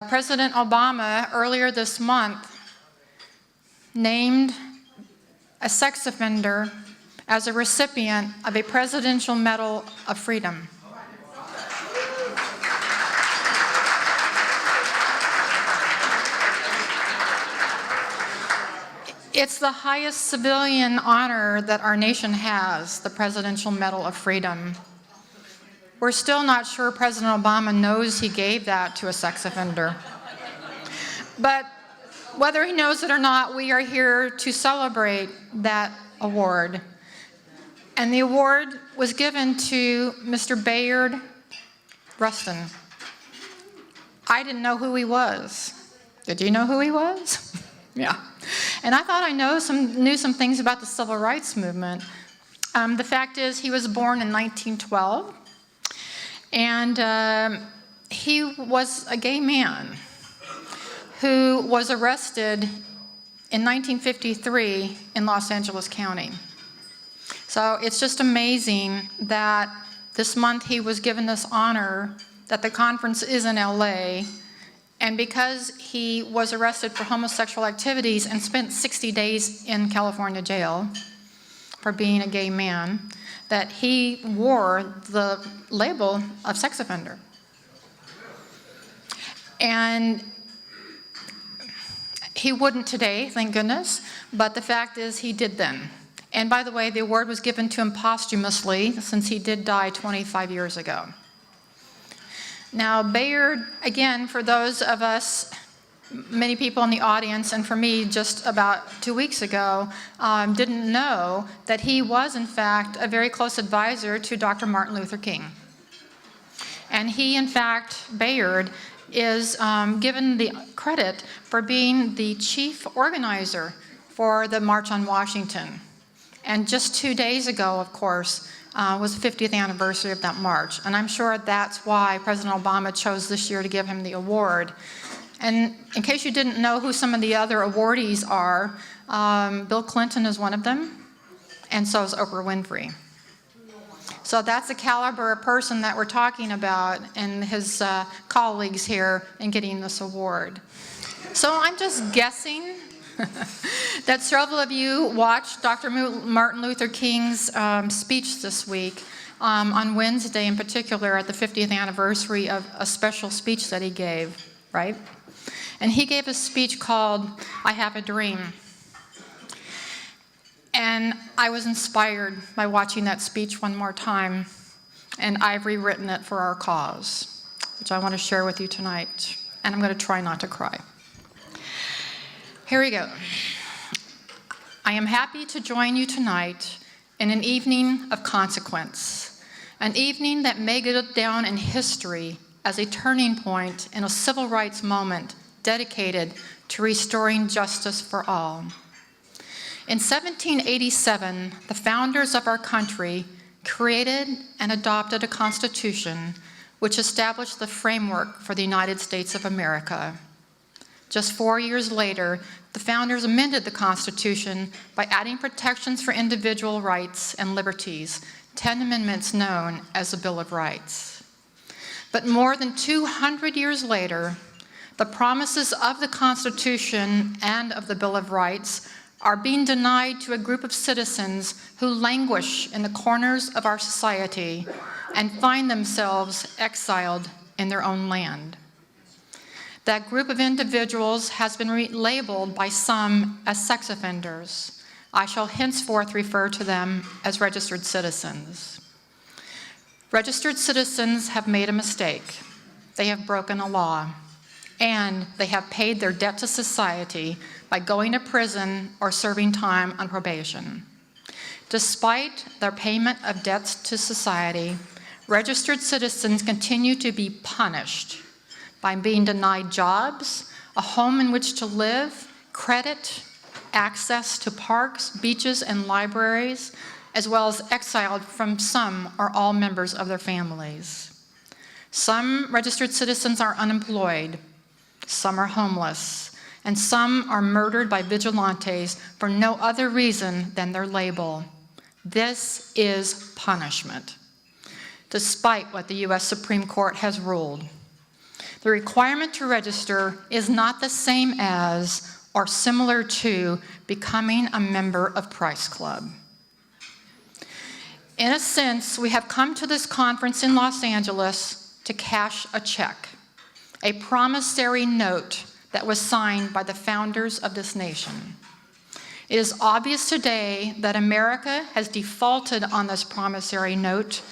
President Obama earlier this month named a sex offender as a recipient of a Presidential Medal of Freedom. It's the highest civilian honor that our nation has, the Presidential Medal of Freedom. We're still not sure President Obama knows he gave that to a sex offender. But whether he knows it or not, we are here to celebrate that award. And the award was given to Mr. Bayard Rustin. I didn't know who he was. Did you know who he was? Yeah. And I thought I knew some things about the civil rights movement. The fact is, he was born in 1912, and he was a gay man who was arrested in 1953 in Los Angeles County. So it's just amazing that this month he was given this honor, that the conference is in LA, and because he was arrested for homosexual activities and spent 60 days in California jail for being a gay man, that he wore the label of sex offender. And he wouldn't today, thank goodness, but the fact is he did then. And by the way, the award was given to him posthumously, since he did die 25 years ago. Now, Bayard, again, for those of us, many people in the audience, and for me just about 2 weeks ago, didn't know that he was, in fact, a very close advisor to Dr. Martin Luther King. And he, in fact, Bayard, is given the credit for being the chief organizer for the March on Washington. And just 2 days ago, of course, was the 50th anniversary of that march. And I'm sure that's why President Obama chose this year to give him the award. And in case you didn't know who some of the other awardees are, Bill Clinton is one of them, and so is Oprah Winfrey. So that's the caliber of person that we're talking about and his colleagues here in getting this award. So I'm just guessing that several of you watched Dr. Martin Luther King's speech this week, on Wednesday in particular at the 50th anniversary of a special speech that he gave, right? And he gave a speech called, "I Have a Dream." And I was inspired by watching that speech one more time, and I've rewritten it for our cause, which I want to share with you tonight. And I'm going to try not to cry. Here we go. I am happy to join you tonight in an evening of consequence, an evening that may go down in history as a turning point in a civil rights moment dedicated to restoring justice for all. In 1787, the founders of our country created and adopted a constitution which established the framework for the United States of America. Just 4 years later, the founders amended the Constitution by adding protections for individual rights and liberties, 10 amendments known as the Bill of Rights. But more than 200 years later, the promises of the Constitution and of the Bill of Rights are being denied to a group of citizens who languish in the corners of our society and find themselves exiled in their own land. That group of individuals has been labeled by some as sex offenders. I shall henceforth refer to them as registered citizens. Registered citizens have made a mistake. They have broken a law, and they have paid their debt to society by going to prison or serving time on probation. Despite their payment of debts to society, registered citizens continue to be punished by being denied jobs, a home in which to live, credit, access to parks, beaches, and libraries, as well as exiled from some or all members of their families. Some registered citizens are unemployed, some are homeless, and some are murdered by vigilantes for no other reason than their label. This is punishment, despite what the U.S. Supreme Court has ruled. The requirement to register is not the same as or similar to becoming a member of Price Club. In a sense, we have come to this conference in Los Angeles to cash a check, a promissory note that was signed by the founders of this nation. It is obvious today that America has defaulted on this promissory note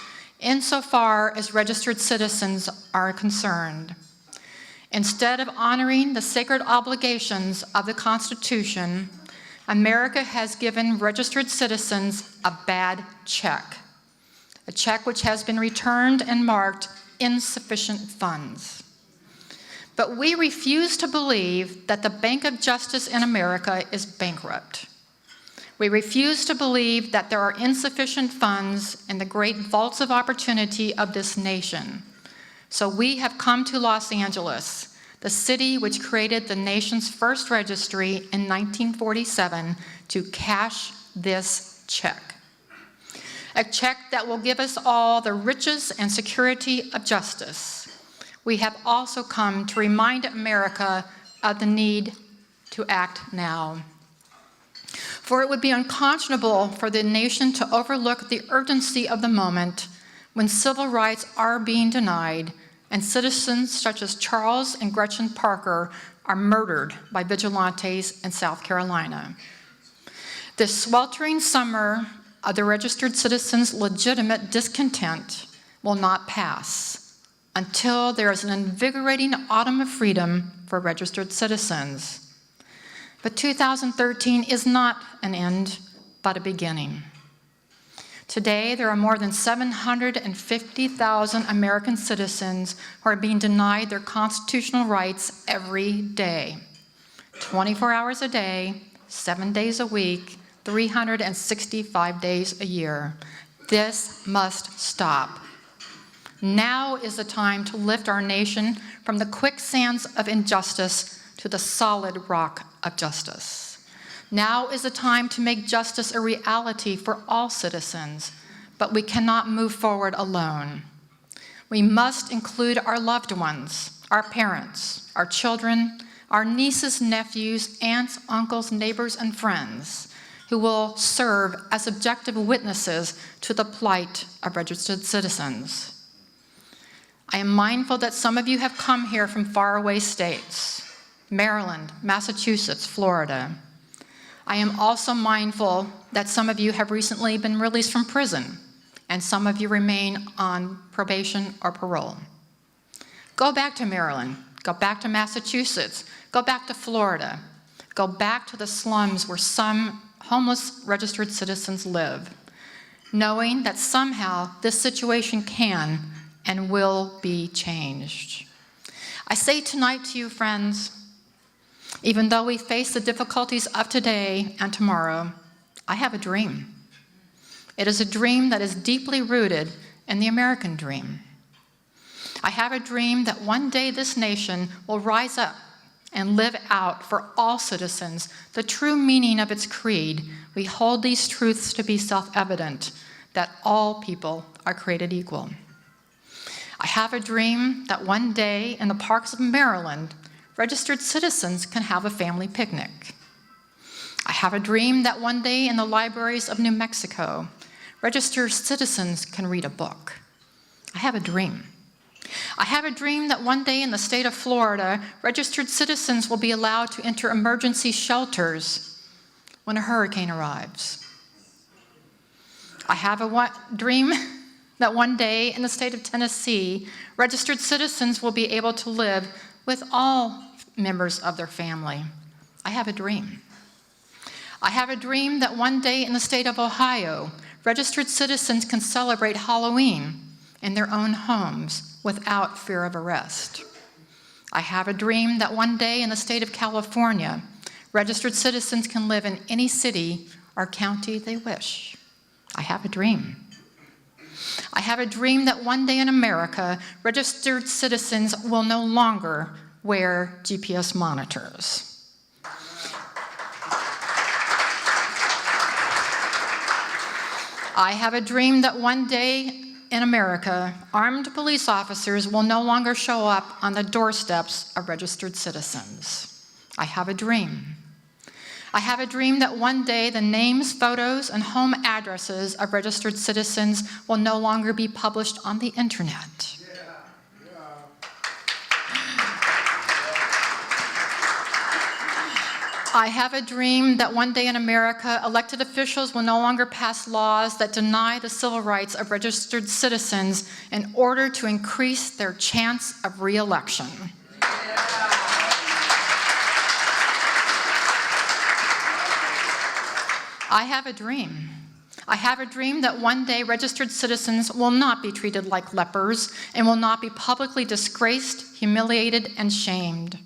insofar as registered citizens are concerned. Instead of honoring the sacred obligations of the Constitution, America has given registered citizens a bad check, a check which has been returned and marked insufficient funds. But we refuse to believe that the Bank of Justice in America is bankrupt. We refuse to believe that there are insufficient funds in the great vaults of opportunity of this nation. So we have come to Los Angeles, the city which created the nation's first registry in 1947, to cash this check. A check that will give us all the riches and security of justice. We have also come to remind America of the need to act now. For it would be unconscionable for the nation to overlook the urgency of the moment when civil rights are being denied and citizens such as Charles and Gretchen Parker are murdered by vigilantes in South Carolina. This sweltering summer of the registered citizens' legitimate discontent will not pass until there is an invigorating autumn of freedom for registered citizens. But 2013 is not an end, but a beginning. Today, there are more than 750,000 American citizens who are being denied their constitutional rights every day, 24 hours a day, 7 days a week, 365 days a year. This must stop. Now is the time to lift our nation from the quicksands of injustice to the solid rock of justice. Now is the time to make justice a reality for all citizens, but we cannot move forward alone. We must include our loved ones, our parents, our children, our nieces, nephews, aunts, uncles, neighbors, and friends who will serve as objective witnesses to the plight of registered citizens. I am mindful that some of you have come here from faraway states, Maryland, Massachusetts, Florida. I am also mindful that some of you have recently been released from prison, and some of you remain on probation or parole. Go back to Maryland, go back to Massachusetts, go back to Florida, go back to the slums where some homeless registered citizens live, knowing that somehow this situation can and will be changed. I say tonight to you, friends, even though we face the difficulties of today and tomorrow, I have a dream. It is a dream that is deeply rooted in the American dream. I have a dream that one day this nation will rise up and live out for all citizens the true meaning of its creed. We hold these truths to be self-evident, that all people are created equal. I have a dream that one day in the parks of Maryland, registered citizens can have a family picnic. I have a dream that one day in the libraries of New Mexico, registered citizens can read a book. I have a dream. I have a dream that one day in the state of Florida, registered citizens will be allowed to enter emergency shelters when a hurricane arrives. I have a dream that one day in the state of Tennessee, registered citizens will be able to live with all members of their family. I have a dream. I have a dream that one day in the state of Ohio, registered citizens can celebrate Halloween in their own homes without fear of arrest. I have a dream that one day in the state of California, registered citizens can live in any city or county they wish. I have a dream. I have a dream that one day in America, registered citizens will no longer wear GPS monitors. I have a dream that one day in America, armed police officers will no longer show up on the doorsteps of registered citizens. I have a dream. I have a dream that one day the names, photos, and home addresses of registered citizens will no longer be published on the internet. I have a dream that one day in America, elected officials will no longer pass laws that deny the civil rights of registered citizens in order to increase their chance of re-election. I have a dream. I have a dream that one day registered citizens will not be treated like lepers and will not be publicly disgraced, humiliated, and shamed.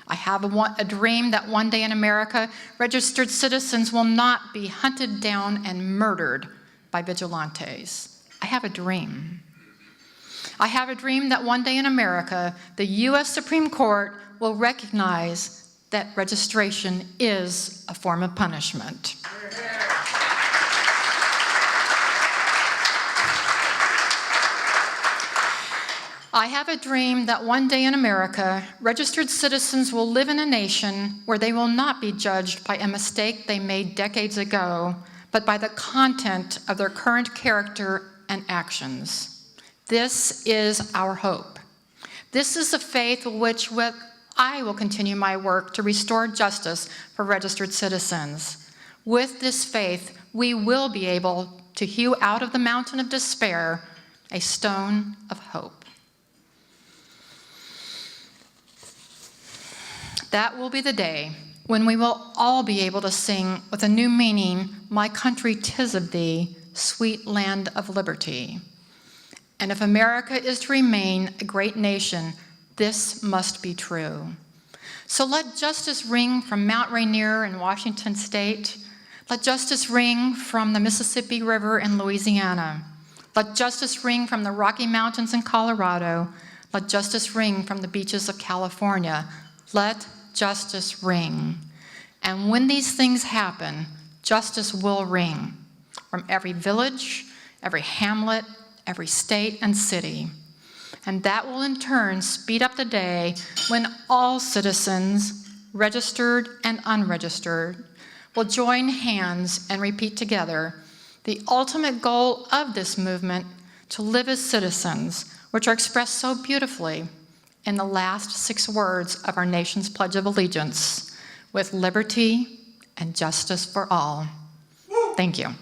I have a dream that one day in America, registered citizens will not be hunted down and murdered by vigilantes. I have a dream. I have a dream that one day in America, the U.S. Supreme Court will recognize that registration is a form of punishment. I have a dream that one day in America, registered citizens will live in a nation where they will not be judged by a mistake they made decades ago, but by the content of their current character and actions. This is our hope. This is the faith which I will continue my work to restore justice for registered citizens. With this faith, we will be able to hew out of the mountain of despair a stone of hope. That will be the day when we will all be able to sing with a new meaning, "My country, 'tis of thee, sweet land of liberty." And if America is to remain a great nation, this must be true. So let justice ring from Mount Rainier in Washington State. Let justice ring from the Mississippi River in Louisiana. Let justice ring from the Rocky Mountains in Colorado. Let justice ring from the beaches of California. Let justice ring. And when these things happen, justice will ring from every village, every hamlet, every state and city. And that will in turn speed up the day when all citizens, registered and unregistered, will join hands and repeat together the ultimate goal of this movement, to live as citizens, which are expressed so beautifully in the last 6 words of our nation's Pledge of Allegiance, with liberty and justice for all. Thank you.